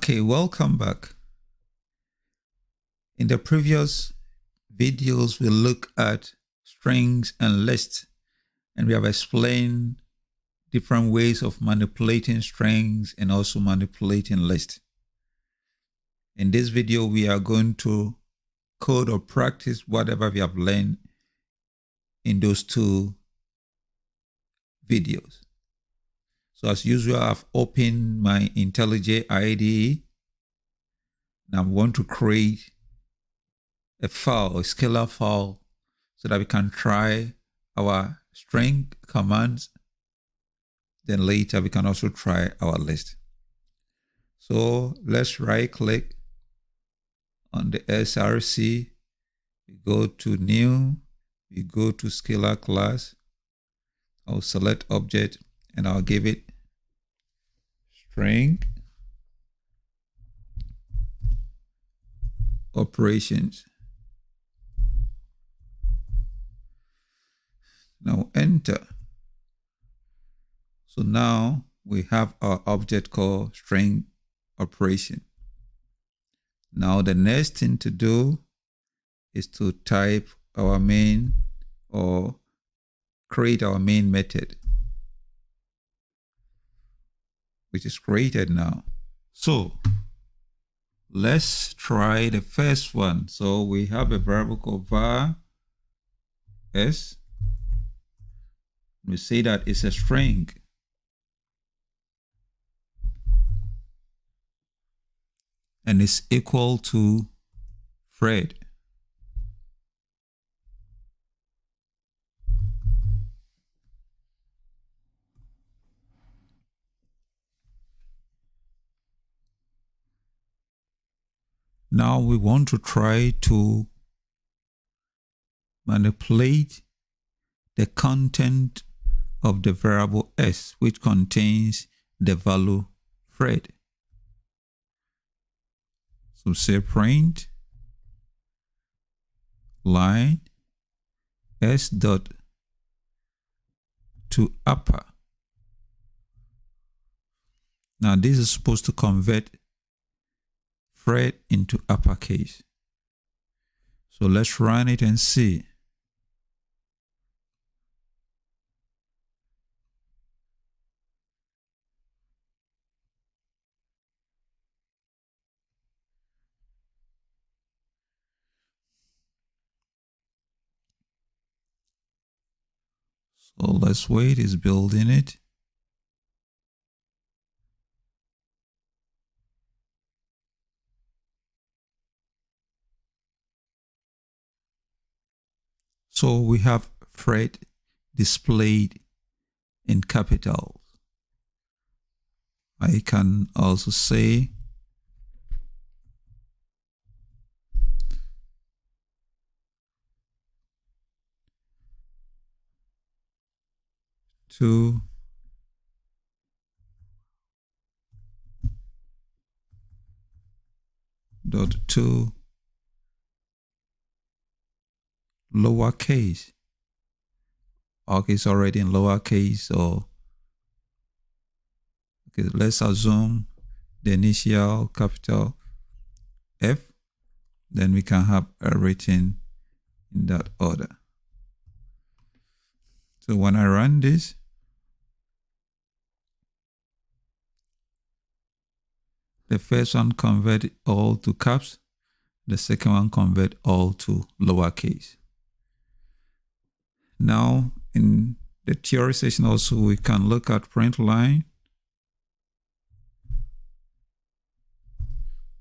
Okay, welcome back. In the previous videos, we look at strings and lists, and we have explained different ways of manipulating strings and also manipulating lists. In this video, we are going to code or practice whatever we have learned in those two videos. So as usual, I've opened my IntelliJ IDE. Now I want to create a file, a scalar file, so that we can try our string commands. Then later we can also try our list. So let's right click on the SRC. We go to new, we go to scalar class. I'll select object and I'll give it string operations. Now enter. So now we have our object called string operation. Now the next thing to do is to type our main or create our main method, which is created now. So let's try the first one. So we have a variable called var s. We say that it's a string. And it's equal to Fred. Now we want to try to manipulate the content of the variable s, which contains the value Fred. So say print line s dot to upper. Now this is supposed to convert Fred into uppercase. So let's run it and see. So let's wait, it's building it. So we have Fred displayed in capitals. I can also say to dot to lowercase. Okay, it's already in lowercase. So okay, let's assume the initial capital F. Then we can have everything in that order. So when I run this, the first one convert all to caps. The second one convert all to lowercase. Now in the theory session also, we can look at print line.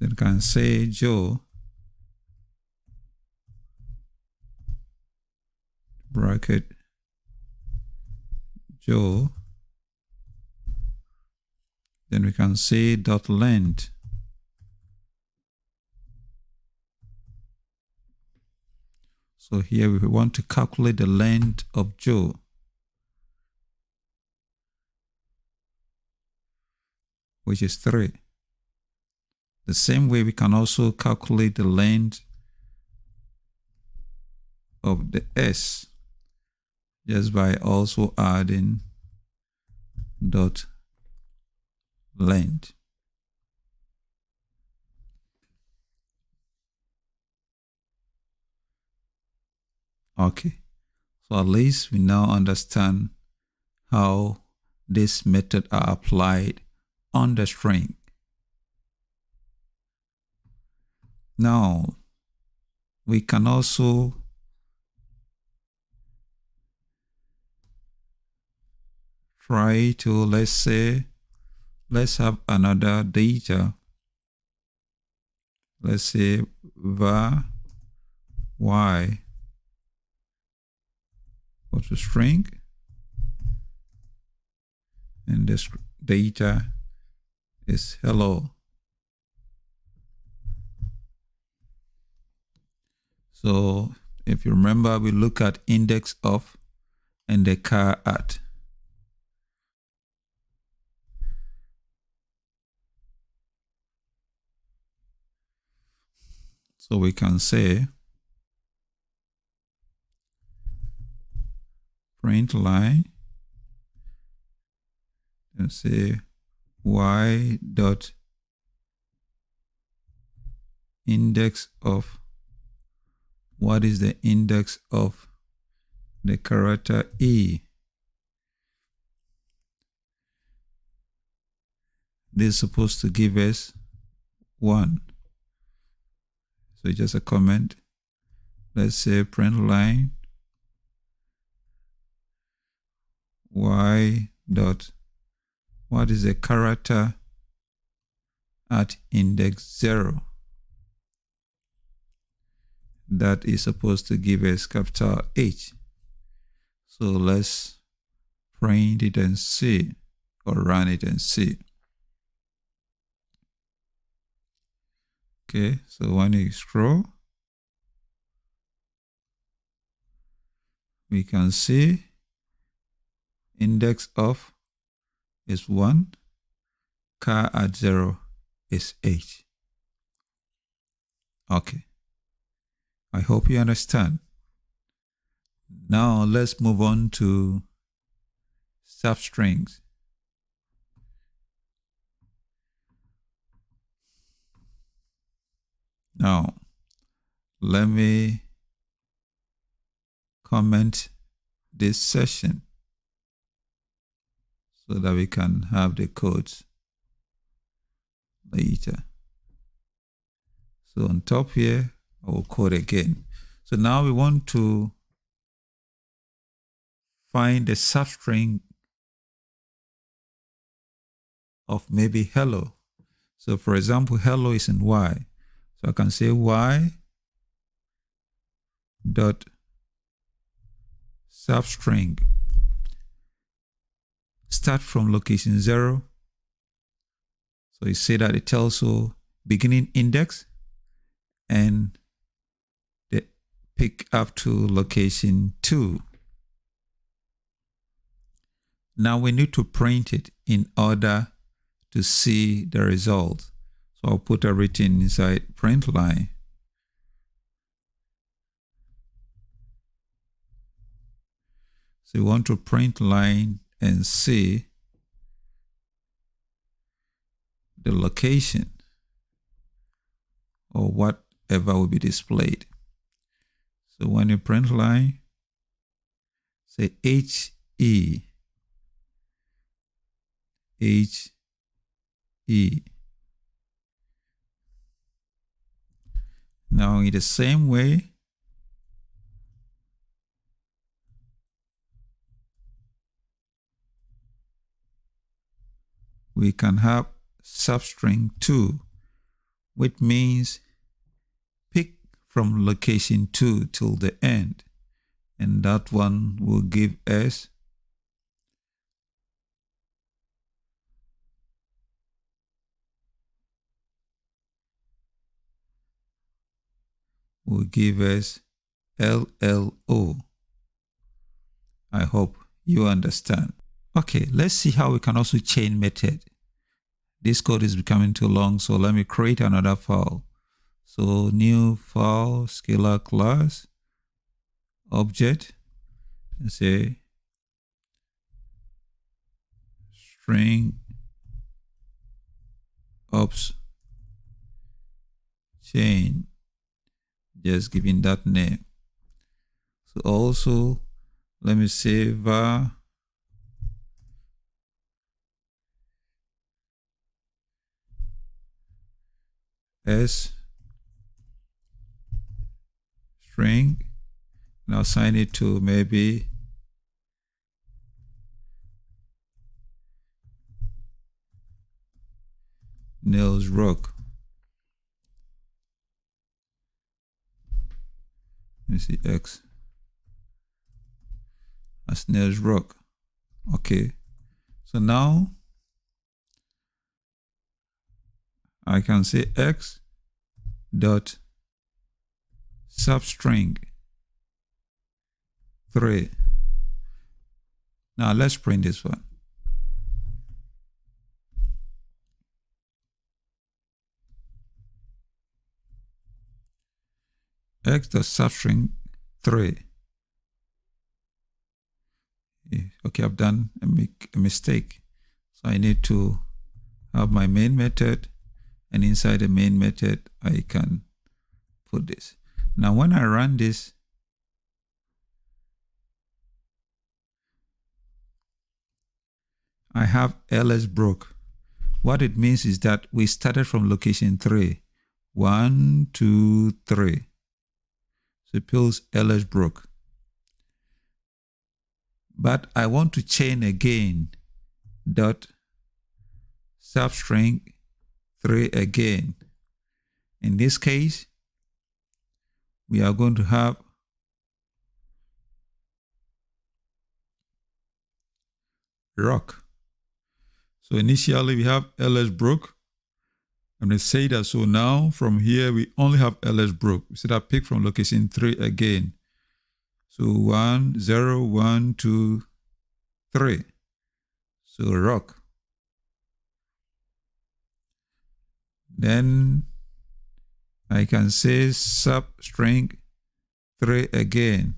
Then can say Joe bracket Joe. Then we can say dot length. So here we want to calculate the length of Joe. Which is 3. The same way we can also calculate the length of the S just by also adding dot length. Okay, so at least we now understand how this method are applied on the string. Now, we can also try to, let's have another data. Let's say var y was a string, and this data is hello. So if you remember, we look at index of and the car at. So we can say print line and say y dot index of, what is the index of the character E? This is supposed to give us 1. So just a comment. Let's say print line y dot, what is the character at index 0? That is supposed to give us capital H. So let's print it and see, or run it and see. Okay, so when you scroll, we can see index of is 1, car at 0 is 8. Okay, I hope you understand. Now let's move on to substrings. Now, let me comment this session so that we can have the codes later. So on top here, I will code again. So now we want to find the substring of maybe hello. So for example, hello is in Y. So I can say Y dot substring start from location 0. So you say that it also beginning index and the pick up to location 2. Now we need to print it in order to see the result. So I'll put everything inside print line. So you want to print line and see the location or whatever will be displayed. So when you print line, say HE, HE. Now in the same way, we can have substring 2, which means pick from location 2 till the end. And that one will give us LLO. I hope you understand. Okay, let's see how we can also chain method. This code is becoming too long, so let me create another file. So new file, scalar class, object, and say string ops chain, just giving that name. So also, let me say var s string, and I'll assign it to maybe Niels Rock. Let me see X as Niels Rock. Okay, so now I can say X dot substring 3. Now let's print this one. X dot substring 3. Okay, I've done a mistake. So I need to have my main method, and inside the main method, I can put this. Now, when I run this, I have ls broke. What it means is that we started from location 3. 1, 2, 3. Suppose ls broke. But I want to chain again dot substring 3 again. In this case, we are going to have rock. So initially we have ls broke. I'm going to say that. So now from here, we only have ls broke. We said I pick from location 3 again. So 1, 0, 1, 2, 3. So rock. Then I can say substring 3 again.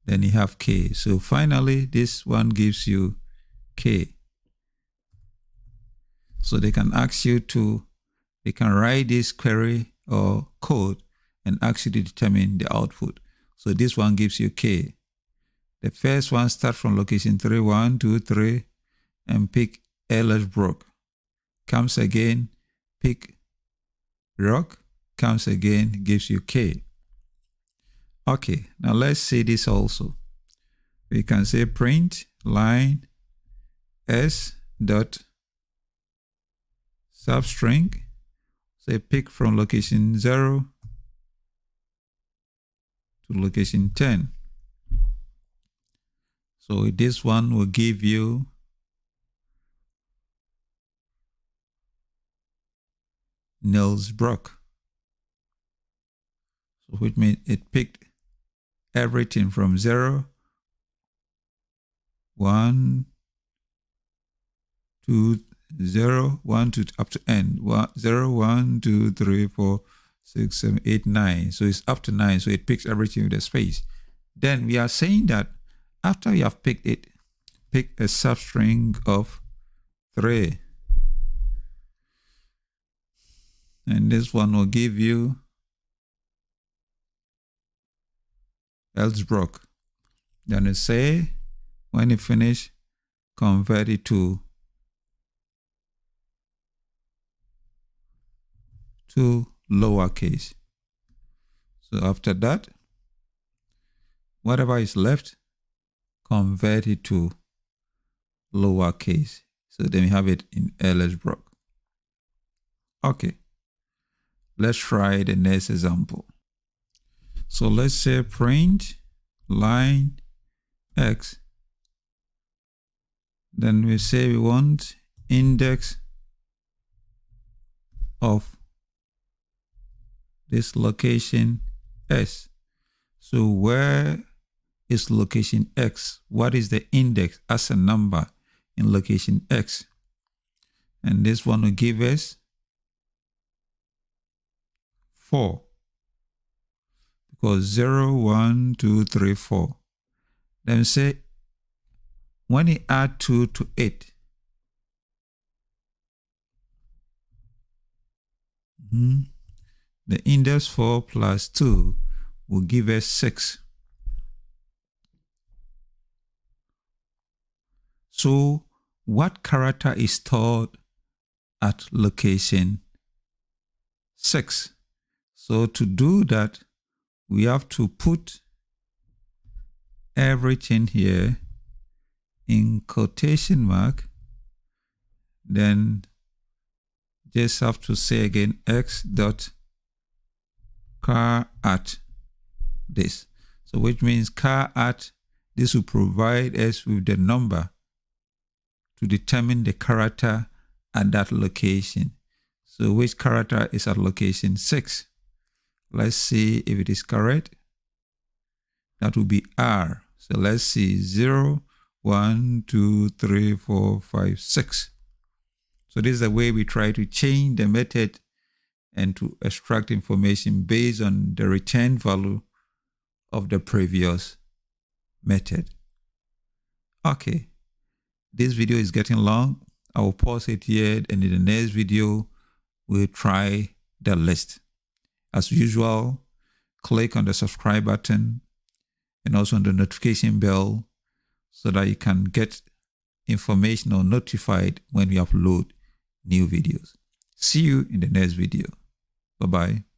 Then you have K. So finally, this one gives you K. So they can ask you to, they can write this query or code and ask you to determine the output. So this one gives you K. The first one starts from location 3, 1, 2, 3, and pick ls broke. Comes again, pick rock, comes again, gives you K. Okay, now let's see this also. We can say print line s dot substring. Say pick from location 0 to location 10. So this one will give you Niels Brock. So which means it picked everything from 0, 1, 2, 0, 1, 2, up to n. 0, 1, 2, 3, 4, 6, 7, 8, 9. So it's up to 9. So it picks everything with a space. Then we are saying that after you have picked it, pick a substring of 3. And this one will give you else broke. Then you say, when you finish, convert it to lowercase. So after that, whatever is left, convert it to lowercase. So then we have it in ls broke. Okay, let's try the next example. So let's say print line x. Then we say we want index of this location s. So where is location x? What is the index as a number in location x? And this one will give us 4. Because 0, 1, 2, 3, 4. Then say when you add 2 to it, The index 4 plus 2 will give us 6. So what character is stored at location 6? So to do that, we have to put everything here in quotation mark, then just have to say again x dot char at this. So which means char at this will provide us with the number to determine the character at that location. So which character is at location 6? Let's see if it is correct. That will be R. So let's see 0, 1, 2, 3, 4, 5, 6. So this is the way we try to change the method and to extract information based on the return value of the previous method. Okay, this video is getting long. I will pause it here, and in the next video, we'll try the list. As usual, click on the subscribe button and also on the notification bell so that you can get information or notified when we upload new videos. See you in the next video. Bye-bye.